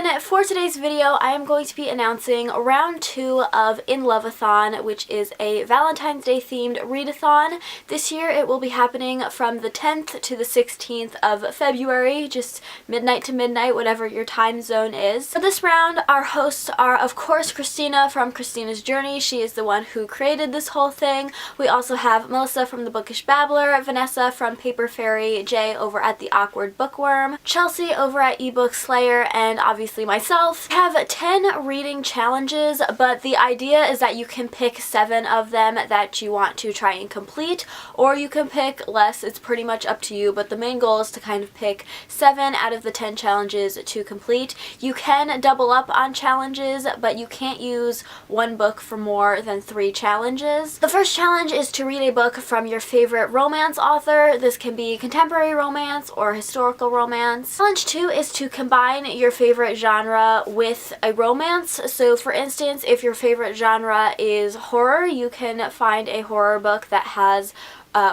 then for today's video, I am going to be announcing round 2 of InLoveAthon, which is a Valentine's Day themed readathon. This year it will be happening from the 10th to the 16th of February, just midnight to midnight, whatever your time zone is. For this round, our hosts are, of course, Cristina from Cristina's Journey. She is the one who created this whole thing. We also have Melissa from The Bookish Babbler, Vanessa from Paper Fairy, Jay over at The Awkward Bookworm, Chelsie over at eBook Slayer, and obviously myself. We have 10 reading challenges, but the idea is that you can pick 7 of them that you want to try and complete, or you can pick less. It's pretty much up to you, but the main goal is to kind of pick 7 out of the 10 challenges to complete. You can double up on challenges, but you can't use one book for more than 3 challenges. The first challenge is to read a book from your favorite romance author. This can be contemporary romance or historical romance. Challenge 2 is to combine your favorite genre with a romance. So for instance, if your favorite genre is horror, you can find a horror book that has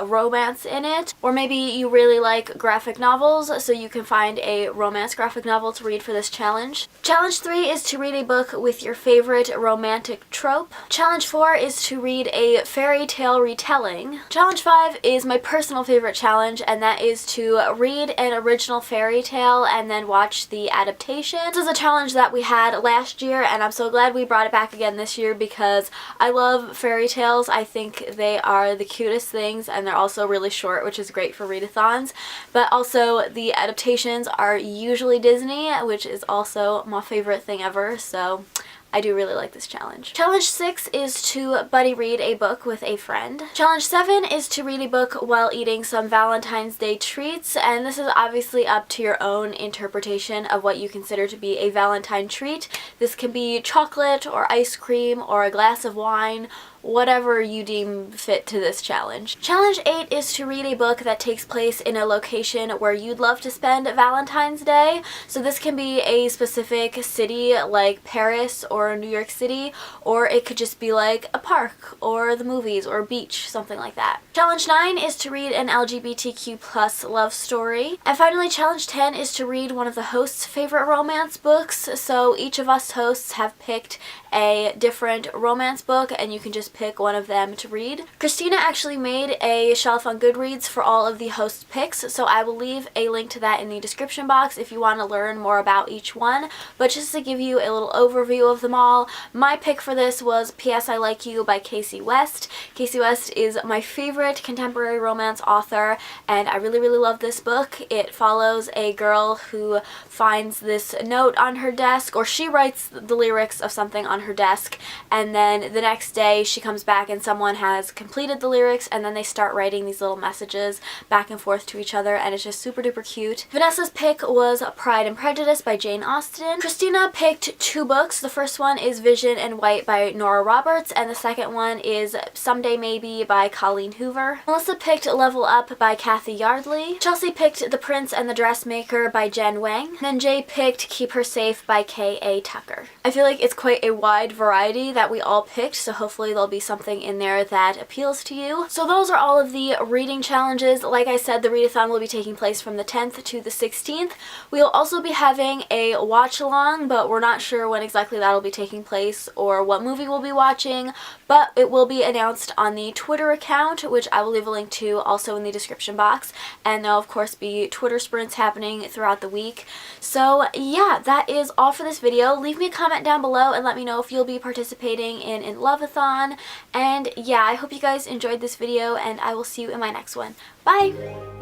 romance in it, or maybe you really like graphic novels, so you can find a romance graphic novel to read for this challenge. Challenge 3 is to read a book with your favorite romantic trope. Challenge 4 is to read a fairy tale retelling. Challenge 5 is my personal favorite challenge, and that is to read an original fairy tale and then watch the adaptation. This is a challenge that we had last year, and I'm so glad we brought it back again this year because I love fairy tales. I think they are the cutest things, and they're also really short, which is great for readathons. But also the adaptations are usually Disney, which is also my favorite thing ever, so I do really like this challenge. Challenge 6 is to buddy read a book with a friend. Challenge 7 is to read a book while eating some Valentine's Day treats, and this is obviously up to your own interpretation of what you consider to be a Valentine treat. This can be chocolate or ice cream or a glass of wine, whatever you deem fit to this challenge. Challenge 8 is to read a book that takes place in a location where you'd love to spend Valentine's Day. So this can be a specific city like Paris or New York City, or it could just be like a park or the movies or a beach, something like that. Challenge 9 is to read an LGBTQ+ love story. And finally, challenge 10 is to read one of the hosts' favorite romance books. So each of us hosts have picked a different romance book, and you can just pick one of them to read. Cristina actually made a shelf on Goodreads for all of the host picks, so I will leave a link to that in the description box if you want to learn more about each one. But just to give you a little overview of them all, my pick for this was P.S. I Like You by Kasie West. Kasie West is my favorite contemporary romance author, and I really love this book. It follows a girl who finds this note on her desk, or she writes the lyrics of something on her desk, and then the next day she comes back and someone has completed the lyrics, and then they start writing these little messages back and forth to each other, and it's just super duper cute. Vanessa's pick was Pride and Prejudice by Jane Austen. Cristina picked 2 books. The first one is Vision and White by Nora Roberts, and the second one is Someday Maybe by Colleen Hoover. Melissa picked Level Up by Cathy Yardley. Chelsie picked The Prince and the Dressmaker by Wang. And then Jay picked Keep Her Safe by K.A. Tucker. I feel like it's quite a wide variety that we all picked, so hopefully there'll be something in there that appeals to you. So those are all of the reading challenges. Like I said, the readathon will be taking place from the 10th to the 16th. We'll also be having a watch along, but we're not sure when exactly that'll be taking place or what movie we'll be watching, but it will be announced on the Twitter account, which I will leave a link to also in the description box, and there'll of course be Twitter sprints happening throughout the week. So yeah, that is all for this video. Leave me a comment down below and let me know if you'll be participating in InLoveAthon. And yeah, I hope you guys enjoyed this video, and I will see you in my next one. Bye!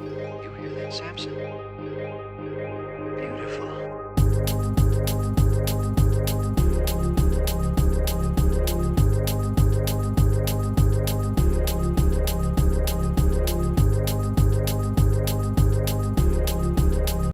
You hear that, Samson?